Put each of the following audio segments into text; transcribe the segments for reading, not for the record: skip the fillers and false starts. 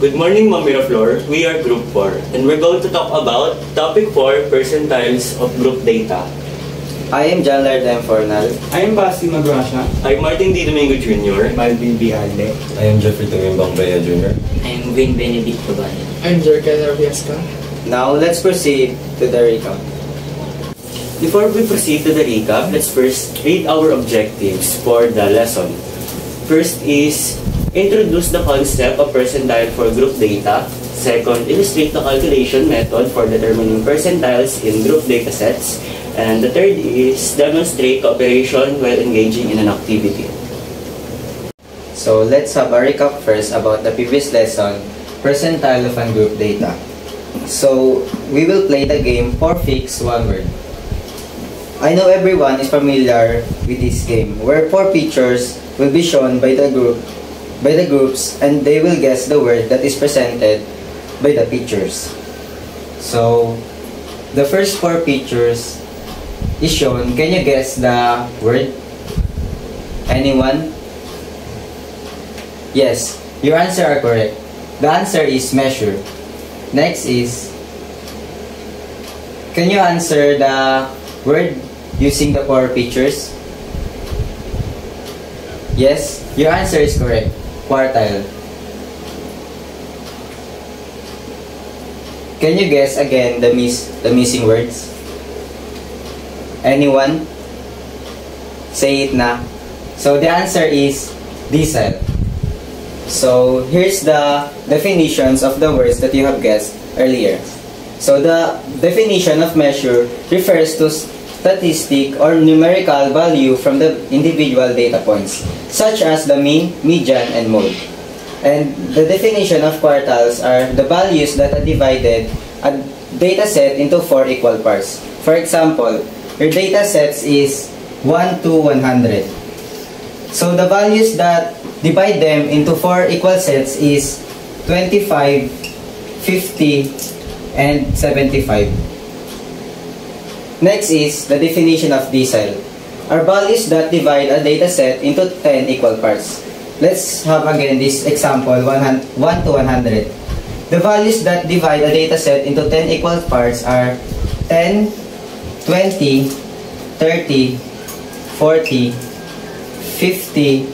Good morning, Ma'am Miraflor. We are Group 4, and we're going to talk about Topic 4, Percentiles of Group Data. I am John Laird M. Fornal. I am Basi Magrasha. I'm Martin D. Domingo Jr. Malvin Bialde. I am Jeffrey Tumimbang Brea Jr. I am Wayne Benedicto Bani. I'm Jerkel Arviesca. Now, let's proceed to the recap. Before we proceed to the recap, let's first read our objectives for the lesson. First is introduce the concept of percentile for group data. Second, illustrate the calculation method for determining percentiles in group data sets. And the third is demonstrate cooperation while engaging in an activity. So, let's have a recap first about the previous lesson, percentile of ungroup data. So, we will play the game 4 Fix 1 Word. I know everyone is familiar with this game, where 4 pictures will be shown by the groups, and they will guess the word that is presented by the pictures. So, the first 4 pictures is shown. Can you guess the word? Anyone? Yes, your answer are correct. The answer is measure. Next is, can you answer the word using the 4 pictures? Yes, your answer is correct. Quartile. Can you guess again the missing words? Anyone? Say it na. So the answer is decile. So here's the definitions of the words that you have guessed earlier. So the definition of measure refers to statistic or numerical value from the individual data points, such as the mean, median, and mode. And the definition of quartiles are the values that are divided a data set into 4 equal parts. For example, your data sets is 1 to 100. So the values that divide them into 4 equal sets is 25, 50, and 75. Next is the definition of decile, are values that divide a data set into 10 equal parts. Let's have again this example, 1 to 100. The values that divide a data set into 10 equal parts are 10, 20, 30, 40, 50,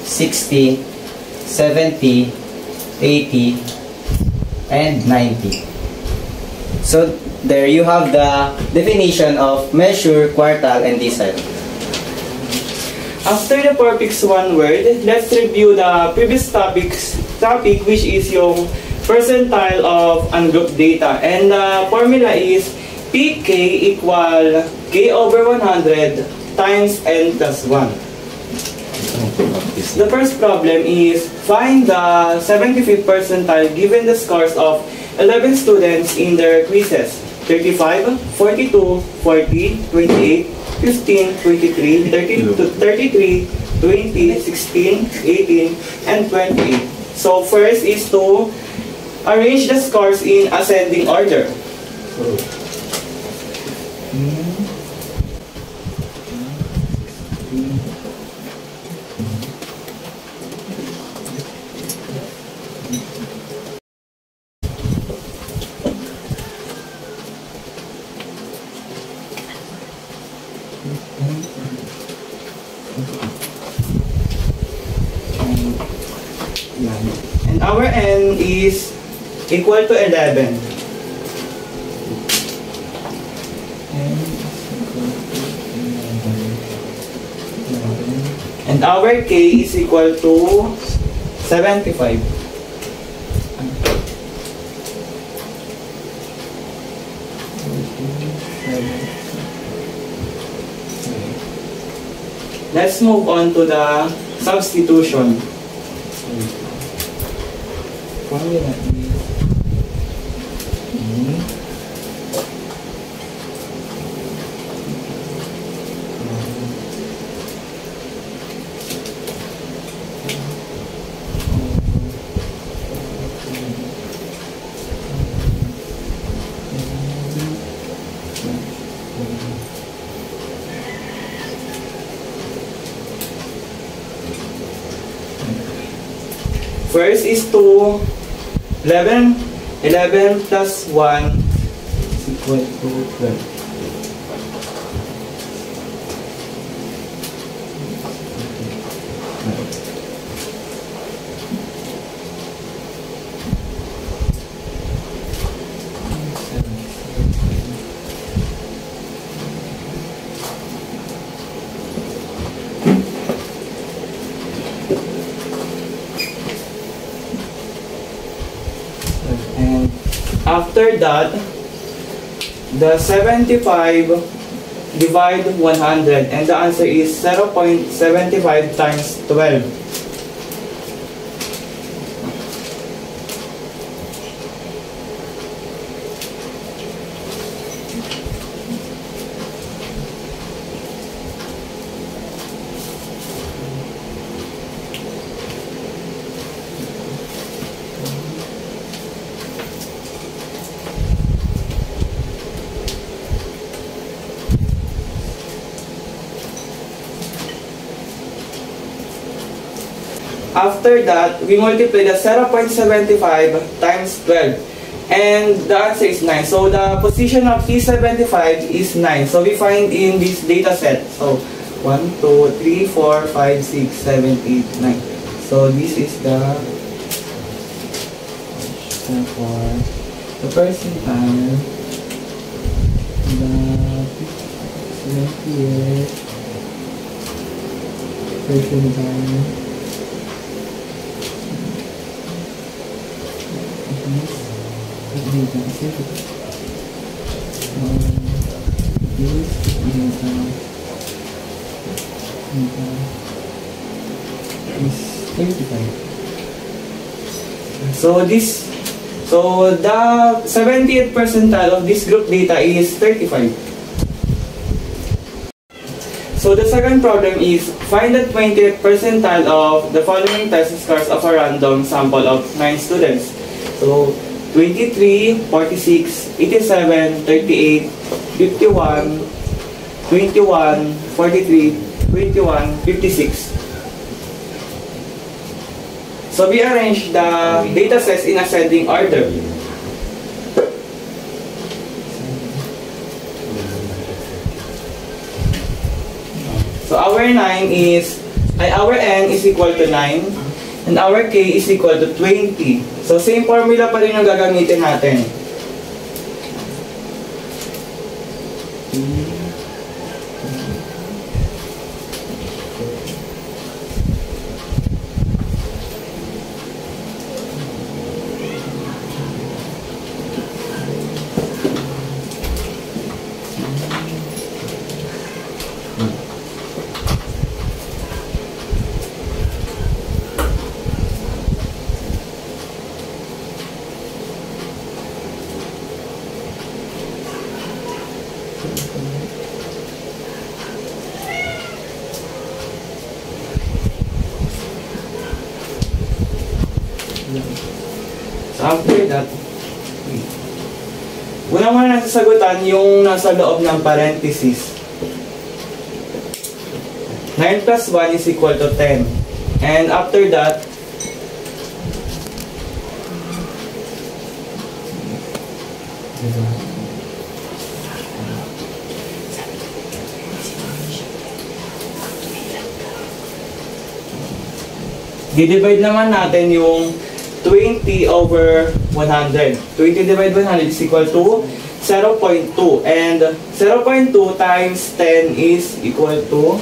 60, 70, 80, and 90. So there you have the definition of measure, quartile, and decile. After the 4 Fix 1 Word, let's review the previous topic which is yung percentile of ungroup data. And the formula is PK equal K over 100 times N plus 1. The first problem is find the 75th percentile given the scores of 11 students in their quizzes: 35, 42, 40, 28, 15, 23, 33, 20, 16, 18, and 28. So first is to arrange the scores in ascending order. And our N is equal to 11. And our K is equal to 75. Let's move on to the substitution. First is to 11 plus 1 is equal to 12. And after that, the 75 divide 100, and the answer is 0.75 times 12. After that, we multiply the 0.75 times 12. And the answer is 9. So the position of T75 is 9. So we find in this data set. So 1, 2, 3, 4, 5, 6, 7, 8, 9. So this is the for the percentile, the 20th percentile. So the 70th percentile of this group data is 35. So the second problem is find the 20th percentile of the following test scores of a random sample of 9 students. So 23, 46, 87, 38, 51, 21, 43, 21, 56. So we arrange the data sets in ascending order. So our N is equal to 9 and our K is equal to 20. So same formula pa rin ang gagamitin natin. So after that, una muna nasasagutan yung nasa loob ng parenthesis. 9 plus 1 is equal to 10. And after that, di-divide naman natin yung 20 over 100. 20 divided by 100 is equal to 0.2. And 0.2 times 10 is equal to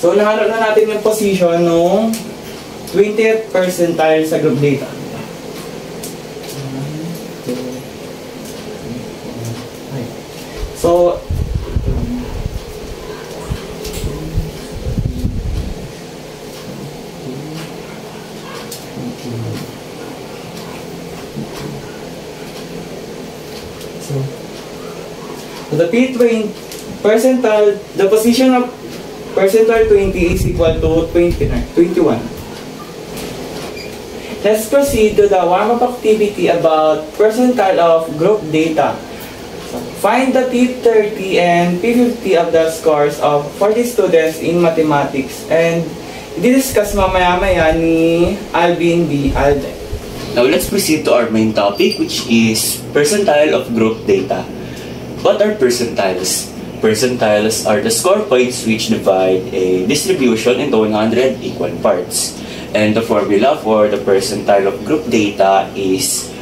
so nahanap na natin yung position ng 20th percentile sa group data. So the P20 percentile, the position of percentile 20 is equal to 21. Let's proceed to the warm-up activity about percentile of group data. Find the P30 and P50 of the scores of 40 students in mathematics. And i-discuss mamaya-maya ni Alvin B. Alden. Now let's proceed to our main topic, which is percentile of group data. What are percentiles? Percentiles are the score points which divide a distribution into 100 equal parts. And the formula for the percentile of group data is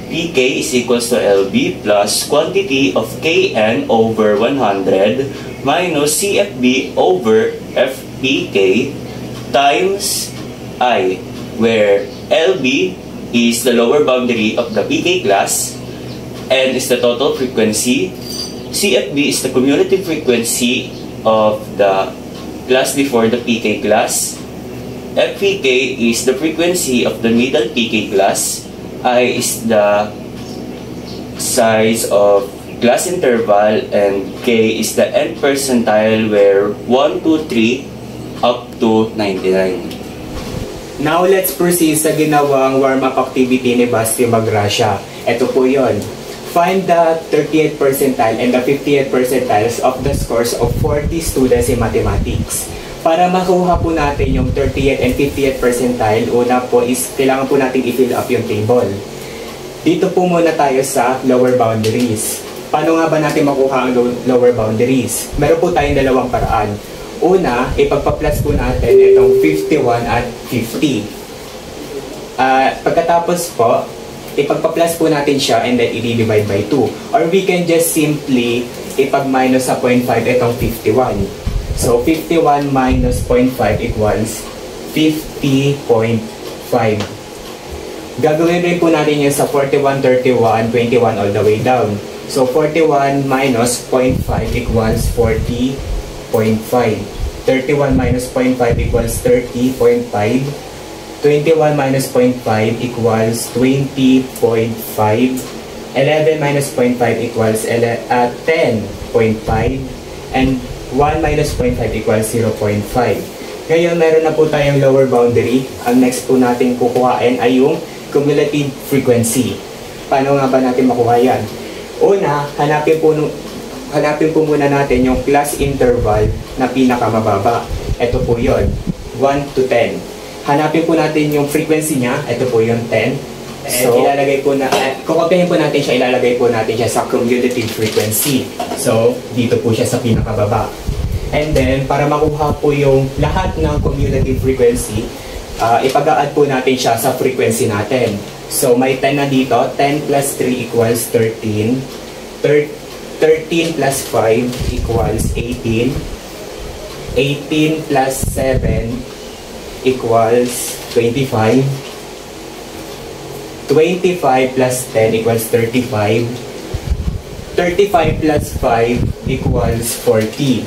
PK is equals to LB plus quantity of KN over 100 minus CFB over FPK times I, where LB is the lower boundary of the PK class, N is the total frequency, CFB is the cumulative frequency of the class before the PK class, FPK is the frequency of the middle PK class, I is the size of class interval, and K is the n percentile where 1, 2, 3 up to 99. Now, let's proceed sa ginawang warm-up activity ni Basti Magracia. Ito po yon. Find the 38th percentile and the 50th percentiles of the scores of 40 students in mathematics. Para makuha po natin yung 30th and 50th percentile, una po is kailangan po natin i-fill up yung table. Dito po muna tayo sa lower boundaries. Paano nga ba natin makuha ang lower boundaries? Meron po tayong dalawang paraan. Una, ipagpa-plus po natin itong 51 at 50. Pagkatapos po, ipagpa-plus po natin siya and then i-divide by 2. Or we can just simply ipag-minus sa 0.5 itong 51. So, 51 minus 0.5 equals 50.5. Gagawin rin po natin yun sa 41, 31, 21 all the way down. So, 41 minus 0.5 equals 40.5. 31 minus 0.5 equals 30.5. 21 minus 0.5 equals 20.5. 11 minus 0.5 equals 10.5. And 1 minus 0.5 equals 0.5. Ngayon, meron na po tayong lower boundary. Ang next po natin kukuhain ay yung cumulative frequency. Paano nga ba natin makuha yan? Una, hanapin po muna natin yung class interval na pinakamababa. Ito po yon, 1 to 10. Hanapin po natin yung frequency niya. Ito po yung 10. So, ilalagay po na, kukopihin po natin siya, ilalagay po natin siya sa cumulative frequency. So, dito po siya sa pinakababa. And then, para makuha po yung lahat ng cumulative frequency, ipag-a-add po natin siya sa frequency natin. So, may 10 na dito. 10 plus 3 equals 13. 13 plus 5 equals 18. 18 plus 7 equals 25. 25 plus 10 equals 35. 35 plus 5 equals 40.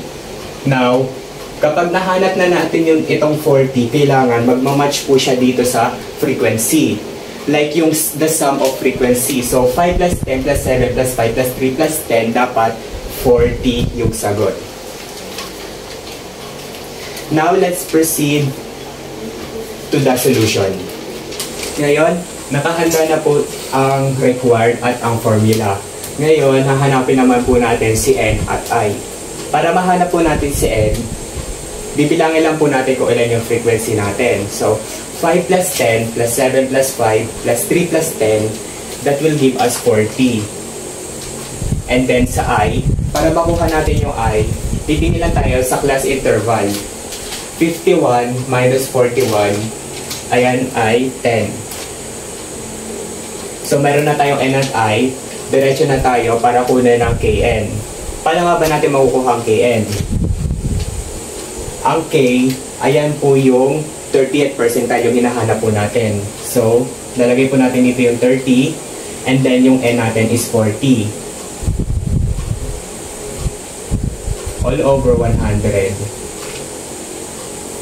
Now, kapag nahanap na natin yung itong 40, kailangan magmamatch po siya dito sa frequency. Like yung the sum of frequency. So, 5 plus 10 plus 7 plus 5 plus 3 plus 10, dapat 40 yung sagot. Now, let's proceed to the solution. Ngayon, nakahanda na po ang required at ang formula. Ngayon, hahanapin naman po natin si N at I. Para mahanap po natin si N, bibilangin lang po natin kung ilan yung frequency natin. So, 5 plus 10 plus 7 plus 5 plus 3 plus 10, that will give us 40. And then sa I, para makuha natin yung I, titingin lang tayo sa class interval. 51 minus 41, ayan ay 10. So, meron na tayong N at I, diretso na tayo para kunin ng Kn. Paano nga ba natin makukuha ang Kn? Ang K, ayan po yung 30th percentile yung hinahanap po natin. So, lalagay po natin dito yung 30, and then yung N natin is 40. All over 100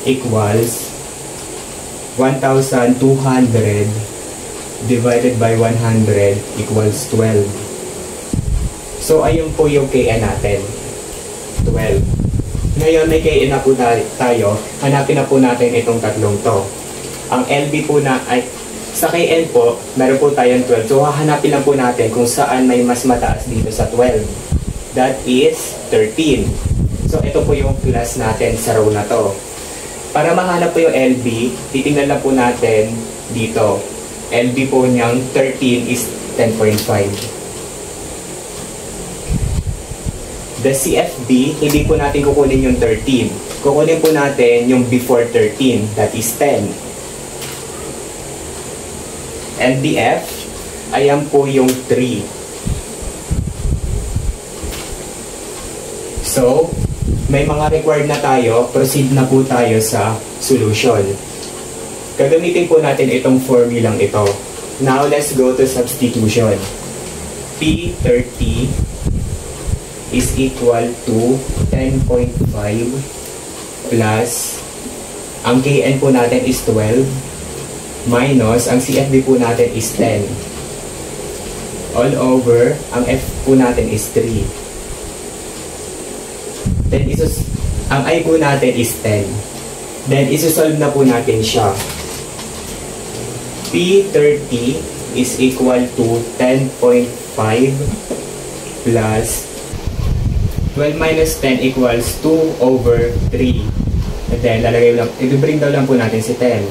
equals 1,200 divided by 100 equals 12. So, ayun po yung Kn natin. 12. Ngayon, may Kn na po tayo. Hanapin na po natin itong tatlong to. Ang LB po na, ay, sa Kn po, meron po tayong 12. So, hahanapin lang po natin kung saan may mas mataas dito sa 12. that is 13. So, ito po yung class natin sa row na to. Para mahanap po yung LB, titingnan lang po natin dito. LB po niyang 13 is 10.5. The CFB, hindi po natin kukunin yung 13. Kukunin po natin yung before 13, that is 10. LDF, ayan po yung 3. So, may mga required na tayo, proceed na po tayo sa solution. Gagamitin po natin itong formulang ito. Now, let's go to substitution. P30 is equal to 10.5 plus, ang Kn po natin is 12, minus, ang CFB po natin is 10. All over, ang F po natin is 3. Then, ang I po natin is 10. Then, isosolve na po natin siya. P30 is equal to 10.5 plus 12 minus 10 equals 2 over 3. And then, i-bring down lang po natin si 10.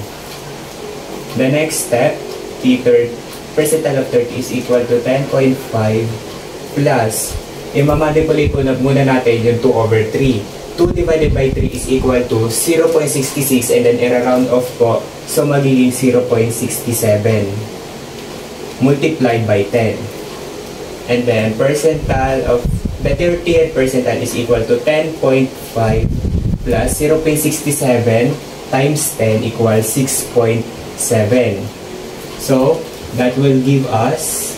The next step, P30, percentile of 30 is equal to 10.5 plus, i-manipulate po muna natin yung 2 over 3. 2 divided by 3 is equal to 0.66 and then i-round off po. So, magiging 0.67 multiplied by 10. And then, percentile of the 30th percentile is equal to 10.5 plus 0.67 times 10 equals 6.7. So, that will give us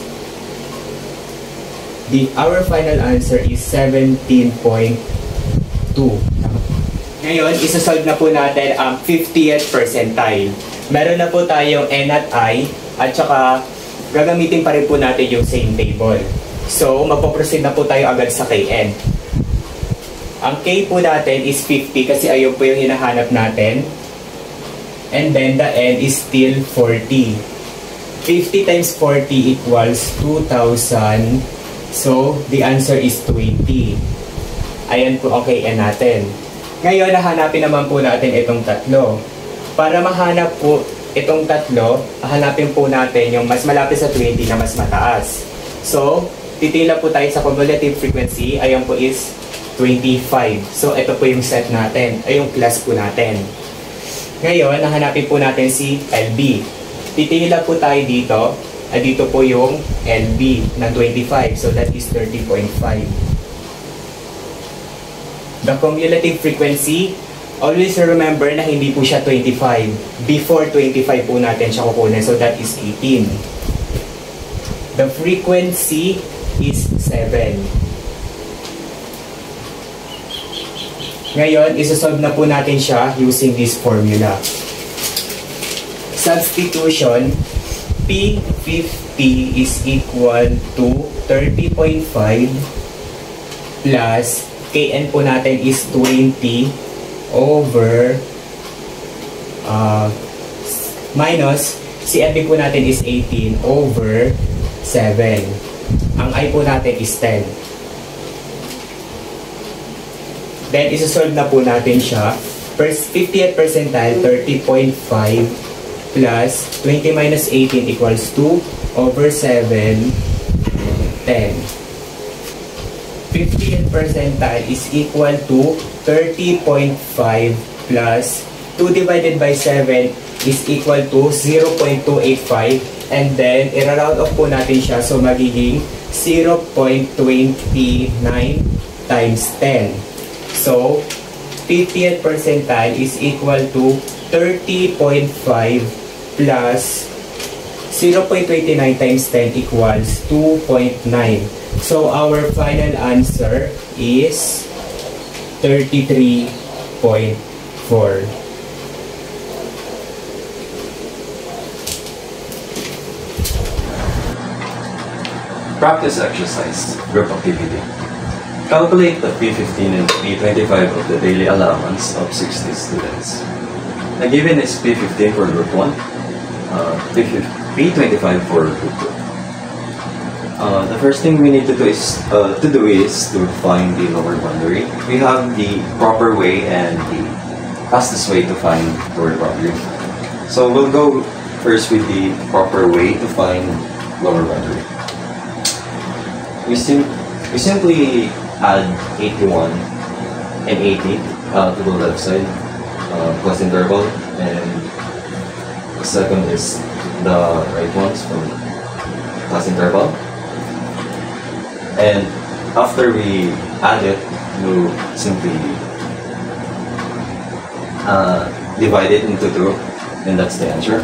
our final answer is 17.2. Ngayon, isa-solve na po natin ang 50th percentile. Meron na po tayong N at I, at saka gagamitin pa rin po natin yung same table. So, magpo-proceed na po tayo agad sa Kn. Ang K po natin is 50 kasi ayun po yung hinahanap natin. And then, the N is still 40. 50 times 40 equals 2,000. So, the answer is 20. Ayan po ang Kn natin. Ngayon, hahanapin naman po natin itong tatlo. Para mahanap po itong tatlo, hahanapin po natin yung mas malapit sa 20 na mas mataas. So, titila po tayo sa cumulative frequency. Ayan po is 25. So, ito po yung set natin. Ay, yung class po natin. Ngayon, hahanapin po natin si LB. Titila po tayo dito. Dito po yung LB na 25. So, that is 30.5. The cumulative frequency, always remember na hindi po siya 25. Before 25 po natin siya kukunin. So, that is 18. The frequency is 7. Ngayon, isasolve na po natin siya using this formula. Substitution, P50 is equal to 30.5 plus Kn po natin is 20 over minus CFB po natin is 18 over 7. Ang I po natin is 10. Then, isasolve na po natin siya. First, 50th percentile, 30.5 plus 20 minus 18 equals 2 over 7, 10. 50th percentile is equal to 30.5 plus 2 divided by 7 is equal to 0.285 and then, i-round off po natin siya. So, magiging 0.29 times 10. So, 50th percentile is equal to 30.5 plus 0.29 times 10 equals 2.9. So, our final answer is 33.4. Practice exercise, group activity. Calculate the P15 and P25 of the daily allowance of 60 students. The given is P15 for group 1, P25 for group 2. The first thing we need to do is to find the lower boundary. We have the proper way and the fastest way to find lower boundary. So we'll go first with the proper way to find lower boundary. We simply add 81 and 80 to the left side plus interval, and the second is the right ones from plus interval. And after we add it, you simply divide it into 2, and that's the answer.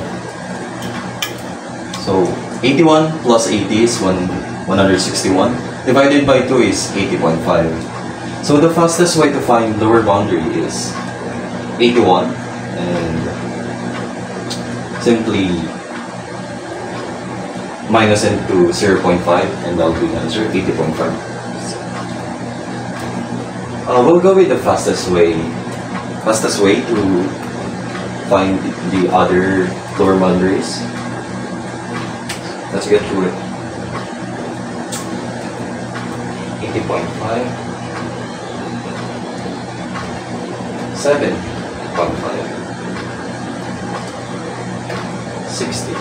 So 81 plus 80 is 161. Divided by 2 is 80.5. So the fastest way to find lower boundary is 81, and simply minus into 0.5, and that'll be the answer, 80.5. We'll go with the fastest way to find the other lower boundaries. Let's get through it. 80.5, 7.5, 60.5.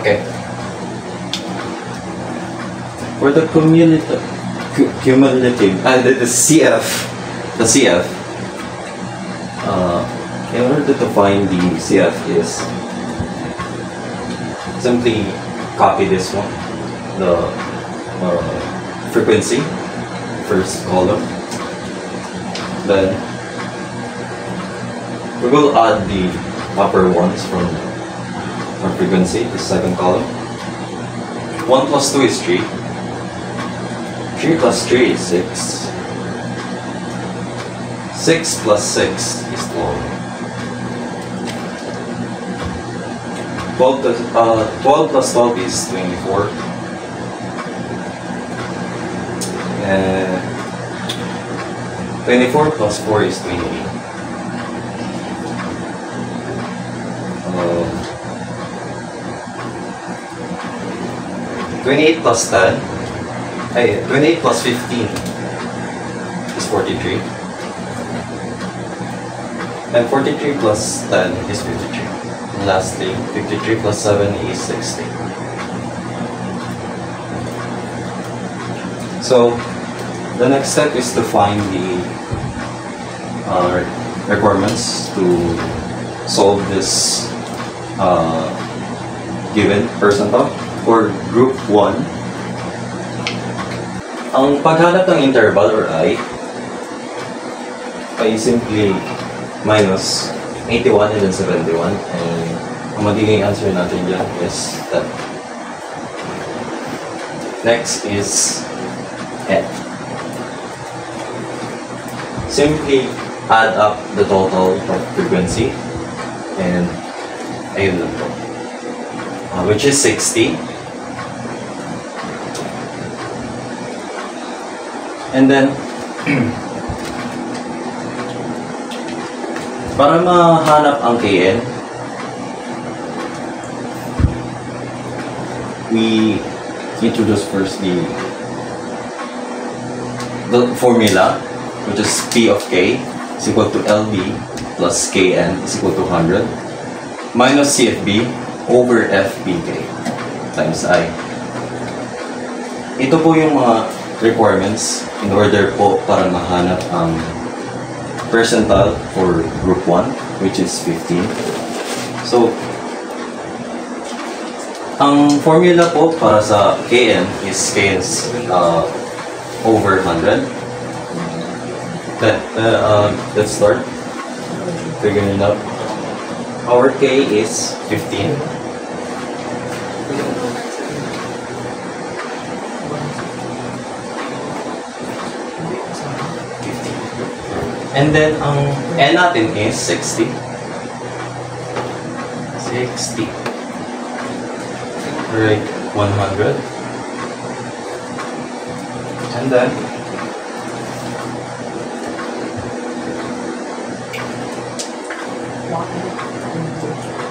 Okay. For the cumulative, the CF, in order to find the CF is simply copy this one, the frequency, first column. Then we will add the upper ones from frequency, the second column. 1 plus 2 is 3. 3 plus 3 is 6. 6 plus 6 is 12. 12 plus 12 is 24. And 24 plus 4 is 28. 28 plus 10, 28 plus 15 is 43. And 43 plus 10 is 53. And lastly, 53 plus 7 is 60. So, the next step is to find the requirements to solve this given percentile. For group 1, ang paghanap ng interval or I ay simply minus 81 and then 71, and ang magiging answer natin dyan is that. Next is F. Simply add up the total of frequency, and ayun lang po, which is 60. And then, para mahanap ang Kn, we introduce first the formula, which is P of K is equal to LB plus Kn is equal to 100 minus CFB over FBK times I. Ito po yung mga requirements in order po para mahanap ang percentile for group 1, which is 15. So, ang formula po para sa Kn is Kn over 100. Let's start figuring it out. Our K is 15. And then, ang N natin is 60. 60. Right, 100. And then,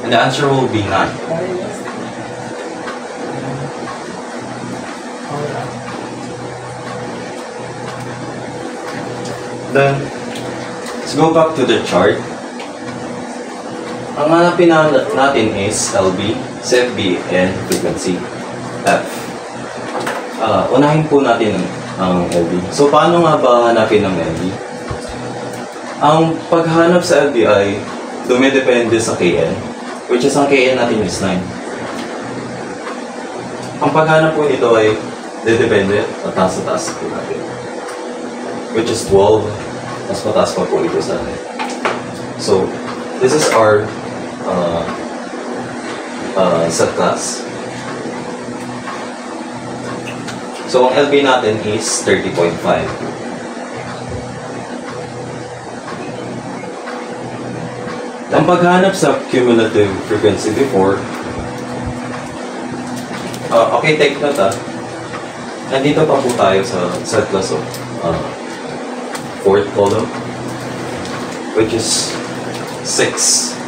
and the answer will be 9. Then, let's go back to the chart. Ang hanapin natin is LB, CFB, and frequency, F. Unahin po natin ang LB. So, paano nga ba hanapin ang LB? Ang paghanap sa LB ay dumidepende sa KN, which is ang KN natin is 9. Ang paghanap po nito ay didepende at taas po natin, which is 12, mas mataas pa po ito sa atin. So, this is our set class. So, ang LB natin is 30.5. Ang paghanap sa cumulative frequency before, okay, take note nandito pa po tayo sa set class of fourth column, which is 6.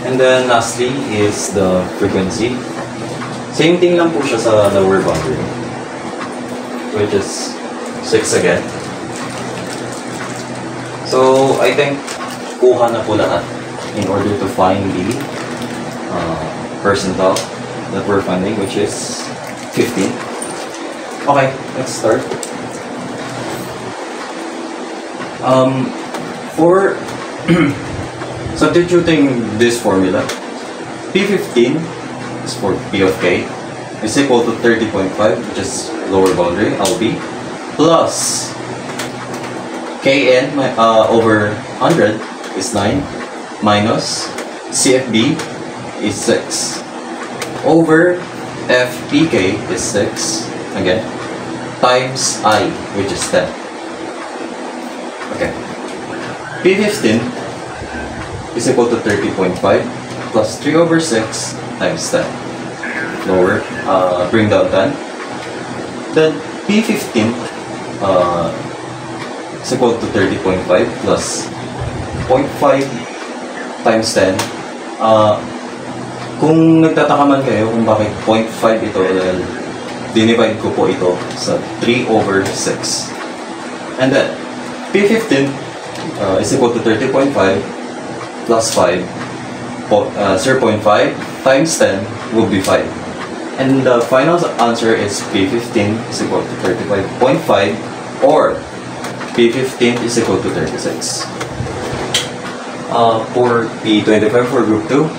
And then lastly is the frequency. Same thing lang po siya sa lower boundary, which is 6 again. So I think kuha na po lahat in order to find the percentile that we're finding, which is 15. Okay, let's start. For substituting this formula, P15 is for P of K is equal to 30.5, which is lower boundary, LB, plus Kn over 100 is 9, minus CFB is 6, over FPK is 6, again, times I, which is 10. Okay. P15 is equal to 30.5 plus 3 over 6 times 10. Lower, bring down 10. Then P15 is equal to 30.5 plus 0.5 times 10. Kung nagtataka man kayo kung bakit 0.5 ito, dahil dinivide ko po ito sa 3 over 6. And then P15 is equal to 30.5 plus 5, 0.5 times 10 will be 5. And the final answer is P15 is equal to 35.5, or P15 is equal to 36. For P25 for group 2,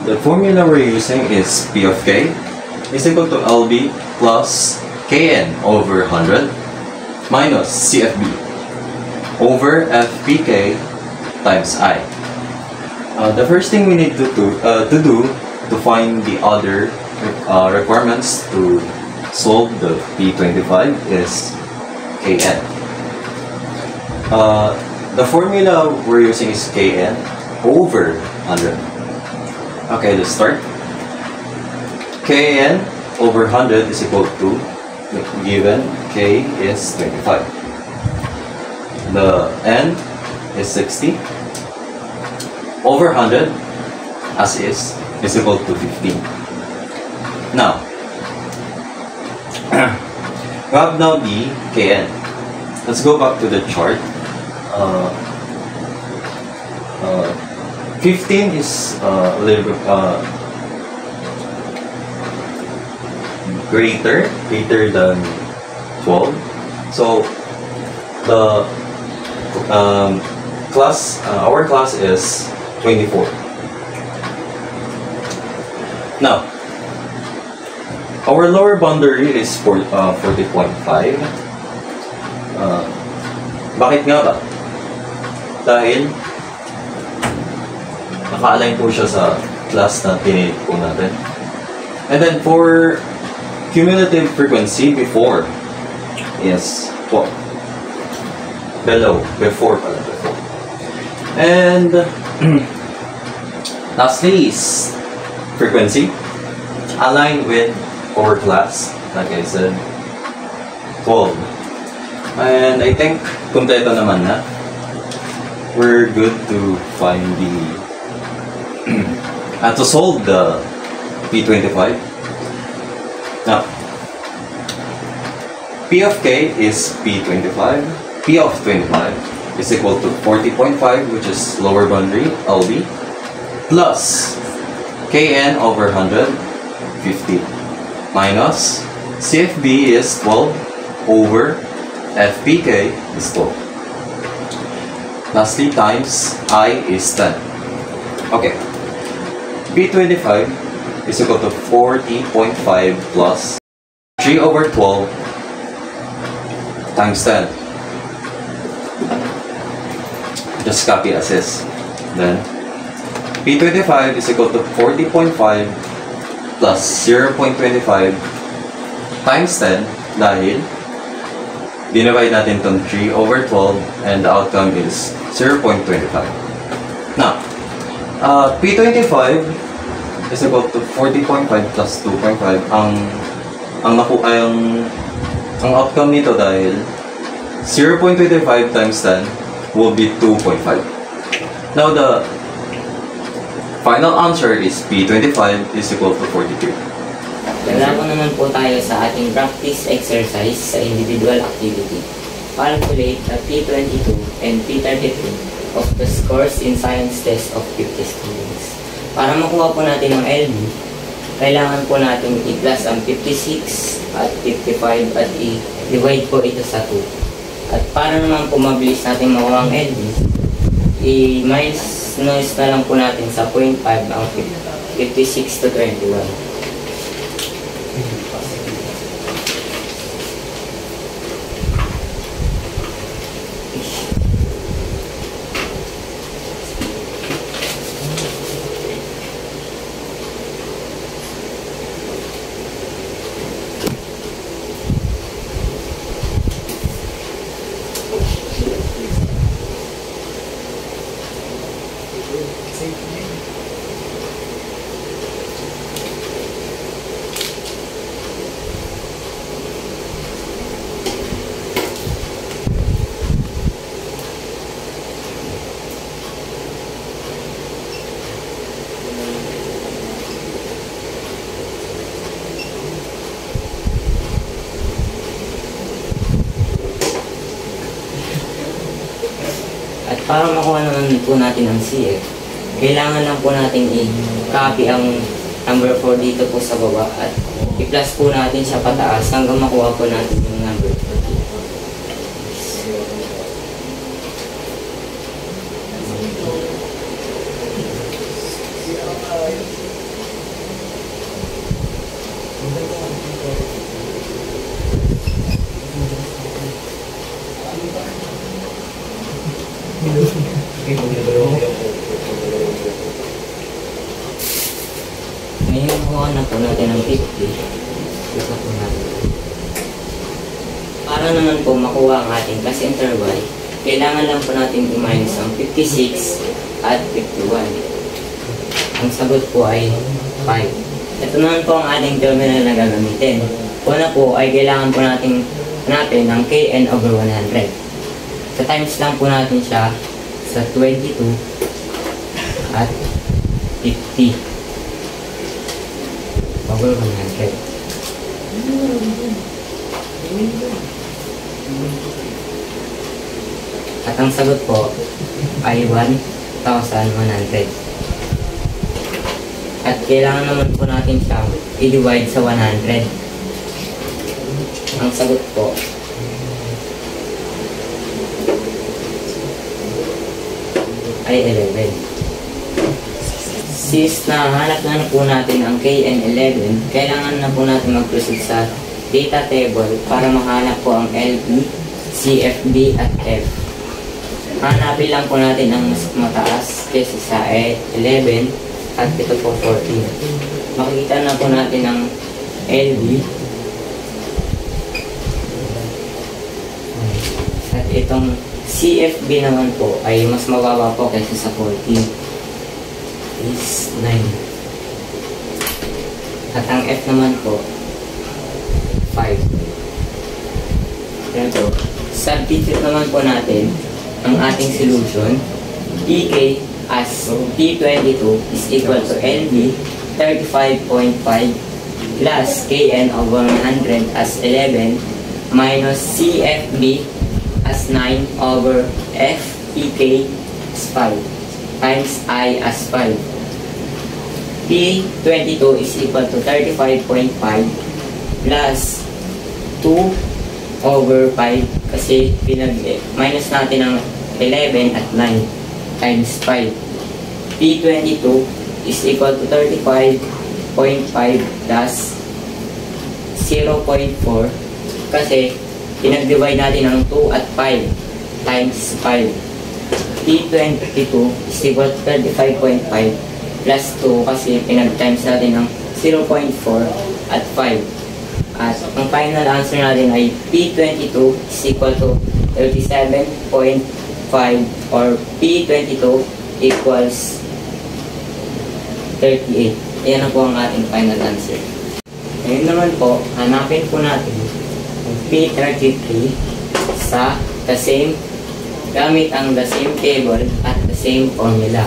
the formula we're using is P of K is equal to LB plus Kn over 100 minus CFB over FPK times I. The first thing we need to do to find the other requirements to solve the P25 is Kn. The formula we're using is Kn over 100. Okay, let's start. Kn over 100 is equal to, given K is 25. The N is 60 over 100 as is equal to 15. Now, we have now the Kn. Let's go back to the chart. 15 is a little bit greater than 12. So the our class is 24. Now, our lower boundary is 40.5. Bakit nga ba? Dahil naka-align po siya sa class na tinit po natin. And then for cumulative frequency before is 12. Below, before pala, before. And lastly is frequency. Aligned with our class, like I said, 12. And I think kompleto naman na. We're good to find the to solve the P25. Now, P of K is P25. P of 25 is equal to 40.5, which is lower boundary, LB, plus Kn over 100, 50, minus CFB is 12 over FPK is 12. Lastly, times I is 10. Okay. P25 is equal to 40.5 plus 3 over 12 times 10. Just copy as is. Then, P25 is equal to 40.5 plus 0.25 times 10 dahil dinivide natin itong 3 over 12 and the outcome is 0.25. Now, P25 is equal to 40.5 plus 2.5. Ang outcome nito dahil 0.25 times 10 will be 2.5. Now, the final answer is P25 is equal to 43. Lalako naman po tayo sa ating practice exercise sa individual activity. Calculate the P22 and P33 of the scores in science test of 50 students. Para makuha po natin ang LB, kailangan po natin i-plus ang 56 at 55 at i-divide po ito sa 2. At para naman po mabilis natin makuha ang LB, i-minus na lang po natin sa 0.5 ang 56 to 21. At para makuha naman po natin ang CF, kailangan lang po natin i-copy ang number 4 dito po sa baba at i-plus po natin siya pataas hanggang makuha po natin yung number 4. Ngayon makuha na po natin ang 50. Isa po natin. Para naman po makuha ang ating class interval, kailangan lang po natin i-minus ang 56 at 51. Ang sagot po ay 5. Ito naman po ang ating terminal na gagamitin. Una po ay kailangan po natin ng Kn over 100. Sa times lang po natin siya sa 22 at 50 over 100. At ang sagot po ay 1,100. At kailangan naman po natin siyang i-divide sa 100. Ang sagot po ay 11. Since nahanap na po natin ang Kn11, kailangan na po natin mag-proceed sa data table para mahanap po ang LB, CFB at F. Hanapin lang po natin ang mas mataas kaysa sa 11 at ito po 14. Makikita na po natin ang LB At itong CFB naman po ay mas mababa po kaysa sa 14 is 9. At ang F naman po 5. Ito, substitute naman po natin ang ating solution. PK as P22 is equal to LB 35.5 plus KN over 100 as 11 minus CFB as 9 over FPK as 5 times I as 5. P22 is equal to 35.5 plus 2 over 5 kasi minus natin ang 11 at 9 times 5. P22 is equal to 35.5 plus 0.4 kasi pinag-divide natin ng 2 at 5 times 5. P22 is equal to 35.5 plus 2 kasi pinag-times natin ng 0.4 at 5. At ang final answer natin ay P22 is equal to 37.5 or P22 equals 38. Ayan na po ang ating final answer. Ngayon naman po, hanapin po natin ang P33 sa gamit ang the same table at the same formula.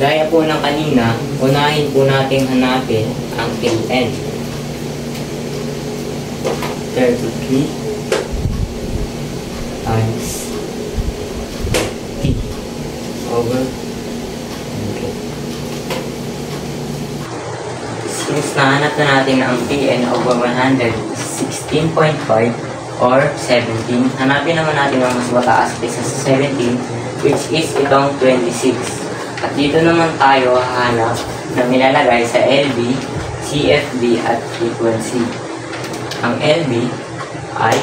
Gaya po ng kanina, unahin po natin hanapin ang KN. 33 times T over 100. Since nahanap na natin ang PN over 100 is 16.5 or 17, hanapin naman natin ang mas mataas kaysa sa 17 which is itong 26. At dito naman tayo hahanap na nilalagay sa LB, CFB at frequency. Ang LB ay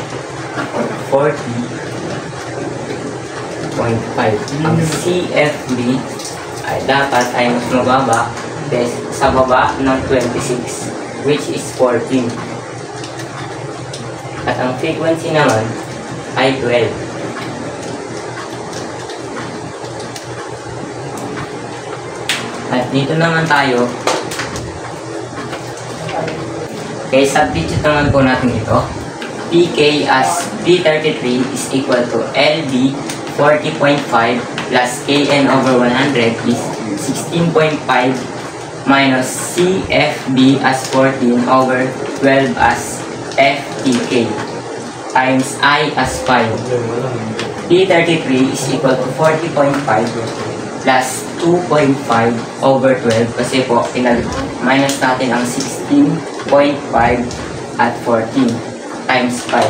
40.5. Ang CFB ay dapat ay mas mababa sa baba ng 26 which is 14. At ang frequency naman ay 12. At dito naman tayo, kaya substitute naman po natin ito. PK as P33 is equal to LB 40.5 plus KN over 100 is 16.5 minus CFB as 14 over 12 as FTK times I as 5. P33 is equal to 40.5 plus 2.5 over 12 kasi po minus natin ang 16.5 at 14 times 5.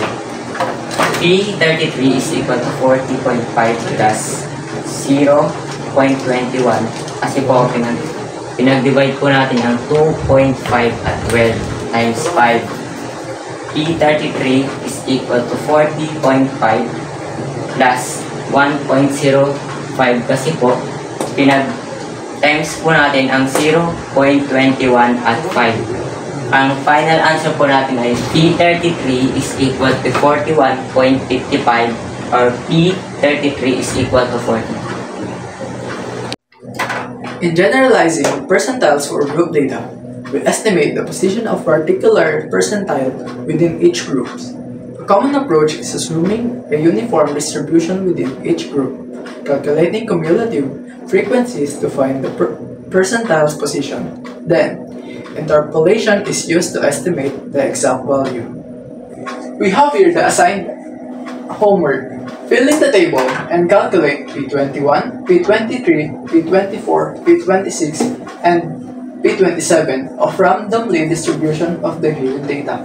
P33 is equal to 40.5 plus 0.21 kasi po pinag-divide po natin ang 2.5 at 12 times 5. P33 is equal to 40.5 plus 1.05 kasi po pinag-times po natin ang 0.21 at 5. Ang final answer po natin ay P33 is equal to 41.55 or P33 is equal to 40. In generalizing percentiles for group data, we estimate the position of particular percentile within each group. A common approach is assuming a uniform distribution within each group, calculating cumulative frequencies to find the percentile's position. Then, interpolation is used to estimate the exact value. We have here the assigned homework. Fill in the table and calculate P21, P23, P24, P26, and P27 of randomly distribution of the given data.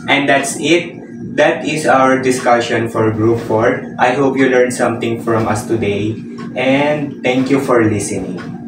And that's it. That is our discussion for Group 4. I hope you learned something from us today. And thank you for listening.